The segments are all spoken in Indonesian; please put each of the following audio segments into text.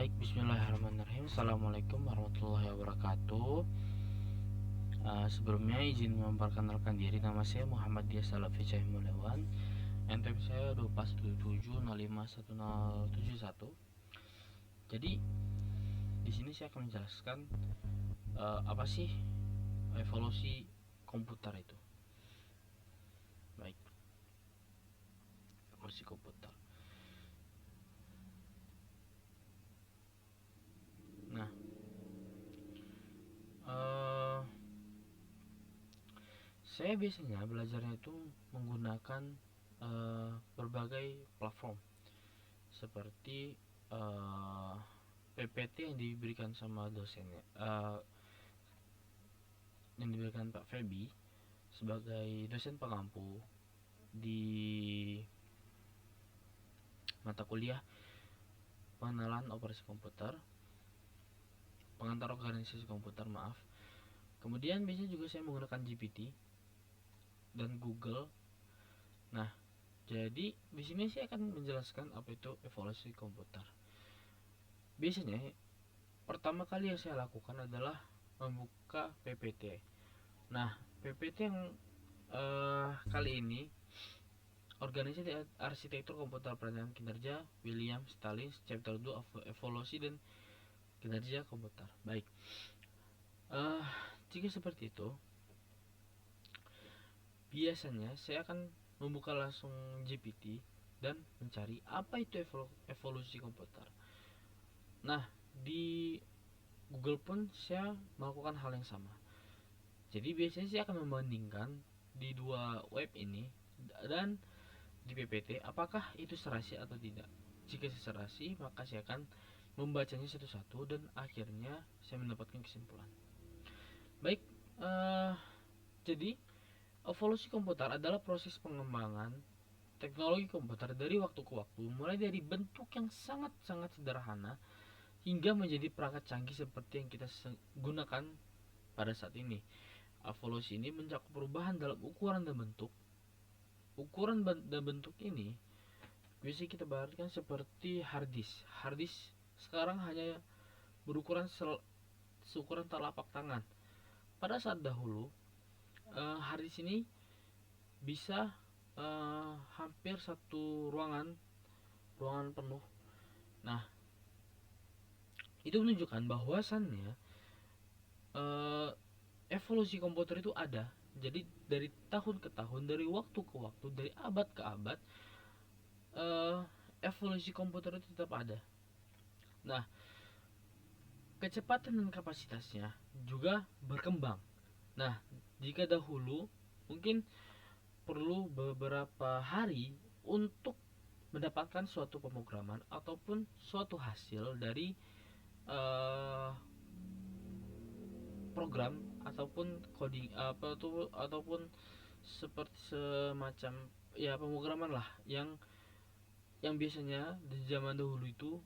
Baik, bismillahirrahmanirrahim. Assalamualaikum warahmatullahi wabarakatuh. Sebelumnya izin memperkenalkan diri. Nama saya Muhammad Dia Salafi Mulyawan. NPM saya 2477051071. Jadi di sini saya akan menjelaskan apa sih evolusi komputer itu. Baik, evolusi komputer. Nah, saya biasanya belajarnya itu menggunakan berbagai platform seperti PPT yang diberikan sama dosennya, yang diberikan Pak Febi sebagai dosen pengampu di mata kuliah pengenalan operasi komputer, pengantar organisasi komputer, maaf. Kemudian biasanya juga saya menggunakan GPT dan Google. Nah, jadi di sini saya akan menjelaskan apa itu evolusi komputer. Biasanya pertama kali yang saya lakukan adalah membuka PPT. Nah, PPT yang kali ini Organisasi Arsitektur Komputer Perancangan Kinerja William Stalin Chapter 2 Evolusi dan Kinerja Komputer. Baik, jika seperti itu, biasanya saya akan membuka langsung GPT dan mencari apa itu evolusi komputer. Nah, di Google pun saya melakukan hal yang sama. Jadi biasanya saya akan membandingkan di dua web ini dan di PPT apakah itu serasi atau tidak. Jika serasi, maka saya akan membacanya satu-satu dan akhirnya saya mendapatkan kesimpulan. Baik, jadi evolusi komputer adalah proses pengembangan teknologi komputer dari waktu ke waktu, mulai dari bentuk yang sangat-sangat sederhana hingga menjadi perangkat canggih seperti yang kita gunakan pada saat ini. Evolusi ini mencakup perubahan dalam ukuran dan bentuk. Ukuran dan bentuk ini bisa kita bayangkan seperti hard disk. Hard disk sekarang hanya berukuran seukuran telapak tangan. Pada saat dahulu, hard disk ini bisa hampir satu ruangan penuh. Nah, itu menunjukkan bahwasannya evolusi komputer itu ada. Jadi dari tahun ke tahun, dari waktu ke waktu, dari abad ke abad, evolusi komputer itu tetap ada. Nah, kecepatan dan kapasitasnya juga berkembang. Nah, jika dahulu mungkin perlu beberapa hari untuk mendapatkan suatu pemrograman ataupun suatu hasil dari program ataupun coding ataupun seperti semacam ya pemrograman lah yang biasanya di zaman dahulu itu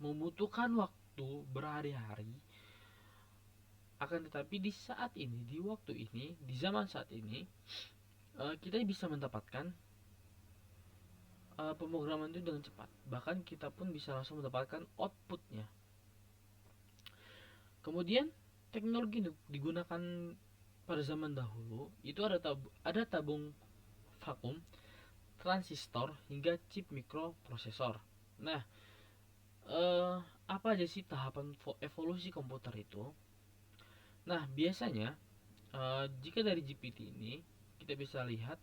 membutuhkan waktu berhari-hari. Akan tetapi di saat ini, di waktu ini, di zaman saat ini, kita bisa mendapatkan pemrograman itu dengan cepat. Bahkan kita pun bisa langsung mendapatkan outputnya. Kemudian teknologi digunakan pada zaman dahulu itu ada tabung vakum, transistor hingga chip mikroprosesor. Nah, apa aja sih tahapan evolusi komputer itu? Nah, biasanya jika dari GPT ini kita bisa lihat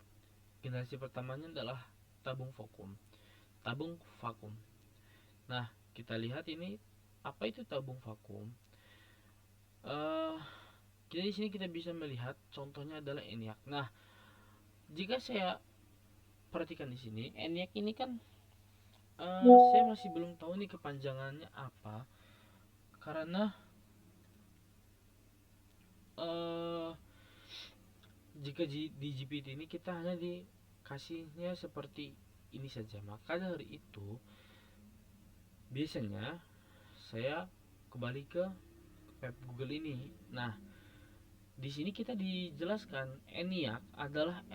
generasi pertamanya adalah tabung vakum. Tabung vakum. Nah, kita lihat ini apa itu tabung vakum? Kita di sini kita bisa melihat contohnya adalah ENIAC. Nah, jika saya perhatikan di sini, ENIAC ini kan saya masih belum tahu nih kepanjangannya apa, karena jika di GPT ini kita hanya dikasihnya seperti ini saja. Maka dari itu biasanya saya kembali ke web Google ini. Nah, di sini kita dijelaskan ENIAC adalah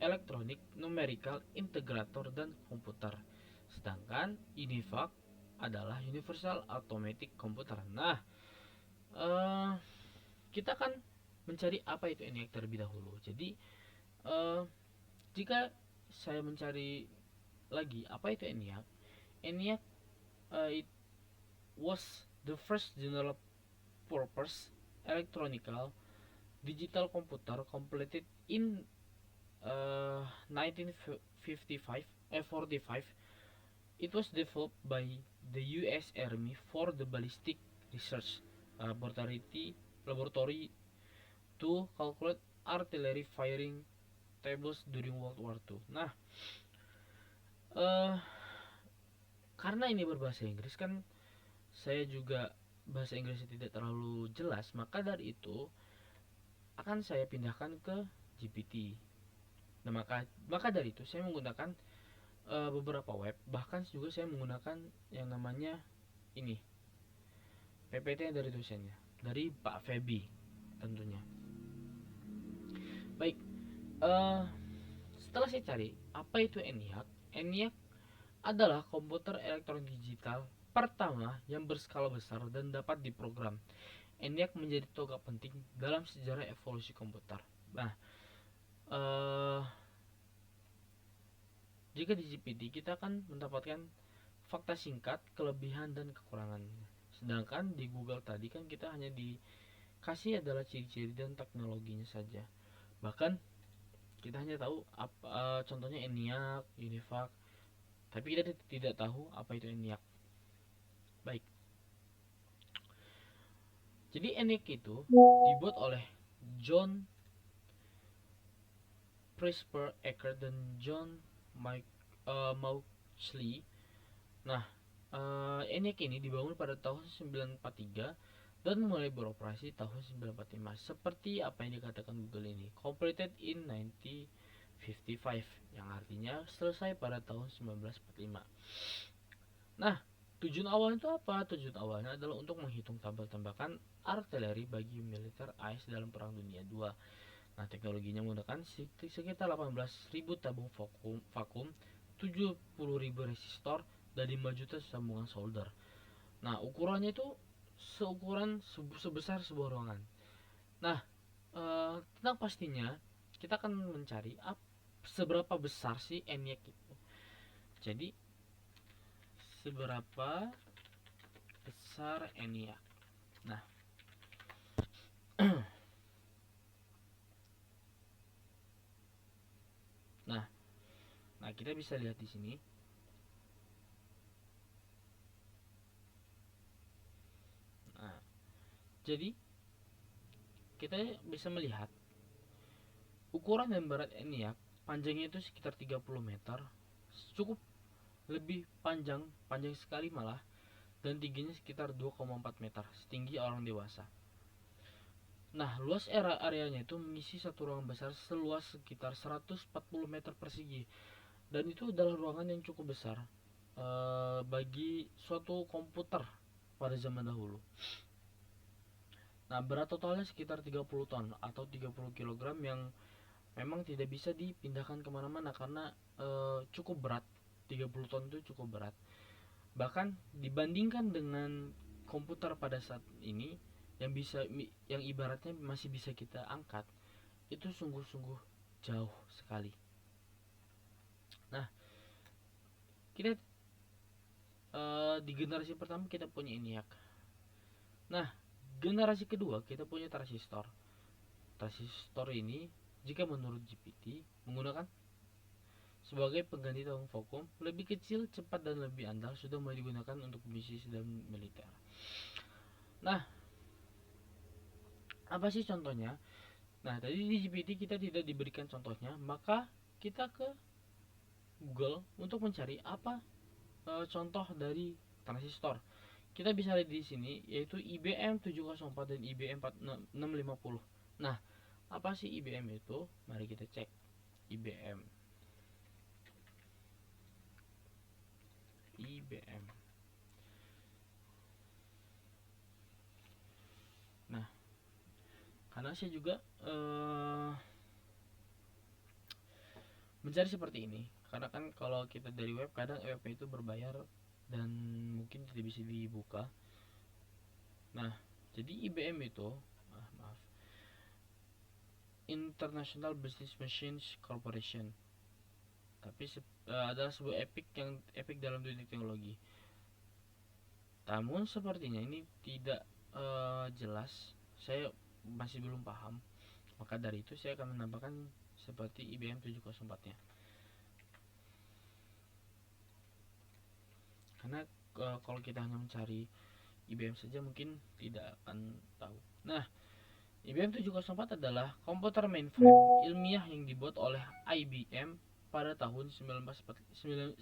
Electronic Numerical Integrator dan Komputer. Sedangkan UNIVAC adalah Universal Automatic Computer. Nah, eh, kita kan mencari apa itu ENIAC terlebih dahulu. Jadi, eh, jika saya mencari lagi apa itu ENIAC, ENIAC it was the first general purpose electronical digital computer completed in 1955 45. It was developed by the US Army for the ballistic research laboratory to calculate artillery firing tables during World War II. Nah, uh, karena ini berbahasa Inggris kan, saya juga bahasa Inggrisnya tidak terlalu jelas, maka dari itu akan saya pindahkan ke GPT. Nah, maka dari itu saya menggunakan beberapa web, bahkan juga saya menggunakan yang namanya ini PPT dari dosennya, dari Pak Febi tentunya. Baik, setelah saya cari apa itu ENIAC, ENIAC adalah komputer elektronik digital pertama yang berskala besar dan dapat diprogram. ENIAC menjadi tonggak penting dalam sejarah evolusi komputer. Nah, jika di GPT kita akan mendapatkan fakta singkat, kelebihan dan kekurangannya. Sedangkan di Google tadi kan kita hanya dikasih adalah ciri-ciri dan teknologinya saja. Bahkan kita hanya tahu contohnya ENIAC, UNIVAC, tapi kita tidak tahu apa itu ENIAC. Baik. Jadi ENIAC itu dibuat oleh John Presper Eckert dan John Mauchly. Nah, ENIAC ini dibangun pada tahun 1943 dan mulai beroperasi tahun 1945. Seperti apa yang dikatakan Google ini, completed in 1955, yang artinya selesai pada tahun 1945. Nah, tujuan awalnya itu apa? Tujuan awalnya adalah untuk menghitung tabel tembakan artileri bagi militer AS dalam Perang Dunia II. Nah, teknologinya menggunakan sekitar 18.000 tabung vakum, 70.000 resistor, dan 5 juta sambungan solder. Nah, ukurannya itu sebesar sebuah ruangan. Nah, tentang pastinya kita akan mencari seberapa besar sih ENIAC itu. Jadi, seberapa besar ENIAC. Nah, nah kita bisa lihat di sini. Nah, jadi kita bisa melihat ukuran dan berat ENIAC. Panjangnya itu sekitar 30 meter, cukup lebih panjang sekali malah, dan tingginya sekitar 2,4 meter, setinggi orang dewasa. Nah, luas areanya itu mengisi satu ruangan besar seluas sekitar 140 meter persegi, dan itu adalah ruangan yang cukup besar bagi suatu komputer pada zaman dahulu. Nah, berat totalnya sekitar 30 ton atau 30 kg yang memang tidak bisa dipindahkan kemana-mana karena cukup berat. 30 ton itu cukup berat. Bahkan dibandingkan dengan komputer pada saat ini yang ibaratnya masih bisa kita angkat, itu sungguh-sungguh jauh sekali. Nah, kita di generasi pertama kita punya ENIAC. Nah, generasi kedua kita punya transistor. Transistor ini jika menurut GPT menggunakan sebagai pengganti tabung vakum, lebih kecil, cepat, dan lebih andal, sudah mulai digunakan untuk bisnis dan militer. Nah, apa sih contohnya? Nah, tadi di GPT kita tidak diberikan contohnya, maka kita ke Google untuk mencari apa contoh dari transistor. Kita bisa lihat di sini yaitu IBM 704 dan IBM 650. Nah, apa sih IBM itu? Mari kita cek. IBM. Nah, karena saya juga mencari seperti ini, karena kan kalau kita dari web, kadang web itu berbayar dan mungkin tidak bisa dibuka. Nah, jadi IBM itu maaf, International Business Machines Corporation, tapi adalah sebuah epic dalam dunia teknologi. Namun sepertinya ini tidak jelas, saya masih belum paham. Maka dari itu saya akan menambahkan seperti IBM 704-nya. Karena kalau kita hanya mencari IBM saja mungkin tidak akan tahu. Nah, IBM 704 adalah komputer mainframe ilmiah yang dibuat oleh IBM pada tahun 1954.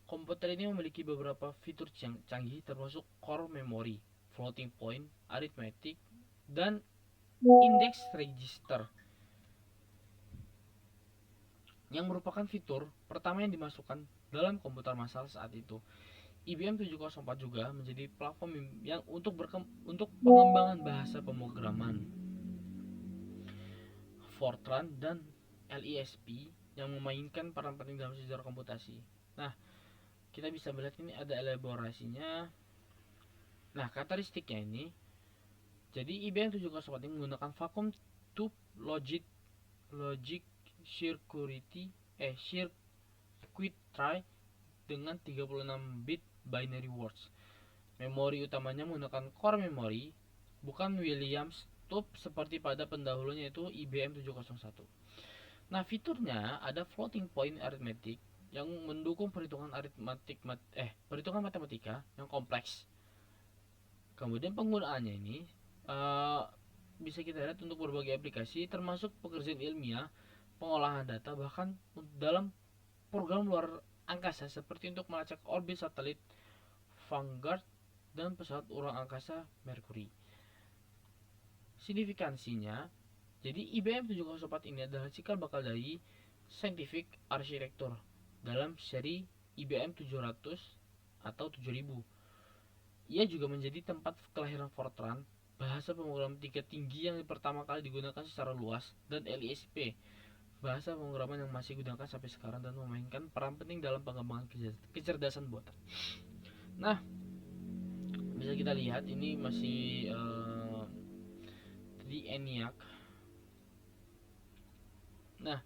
Komputer ini memiliki beberapa fitur canggih termasuk core memory, floating point, arithmetic, dan index register yang merupakan fitur pertama yang dimasukkan dalam komputer massal saat itu. IBM 704 juga menjadi platform yang untuk pengembangan bahasa pemrograman Fortran dan LISP yang memainkan peran penting dalam sejarah komputasi. Nah, kita bisa melihat ini ada elaborasinya. Nah, karakteristiknya ini, jadi IBM 704 ini menggunakan vacuum tube logic circuit tray dengan 36 bit binary words. Memori utamanya menggunakan core memory, bukan Williams tube seperti pada pendahulunya itu IBM 701. Nah, fiturnya ada floating point arithmetic yang mendukung perhitungan matematika yang kompleks. Kemudian penggunaannya ini bisa kita lihat untuk berbagai aplikasi termasuk pekerjaan ilmiah, pengolahan data, bahkan dalam program luar angkasa seperti untuk melacak orbit satelit Vanguard dan pesawat ruang angkasa Mercury. Signifikansinya, jadi IBM 704 ini adalah cikal bakal dari scientific architecture dalam seri IBM 700 atau 7000. Ia juga menjadi tempat kelahiran Fortran, bahasa pemrograman tingkat tinggi yang pertama kali digunakan secara luas, dan LISP, bahasa pemrograman yang masih digunakan sampai sekarang dan memainkan peran penting dalam pengembangan kecerdasan buatan. Nah, bisa kita lihat ini masih di ENIAC. Nah,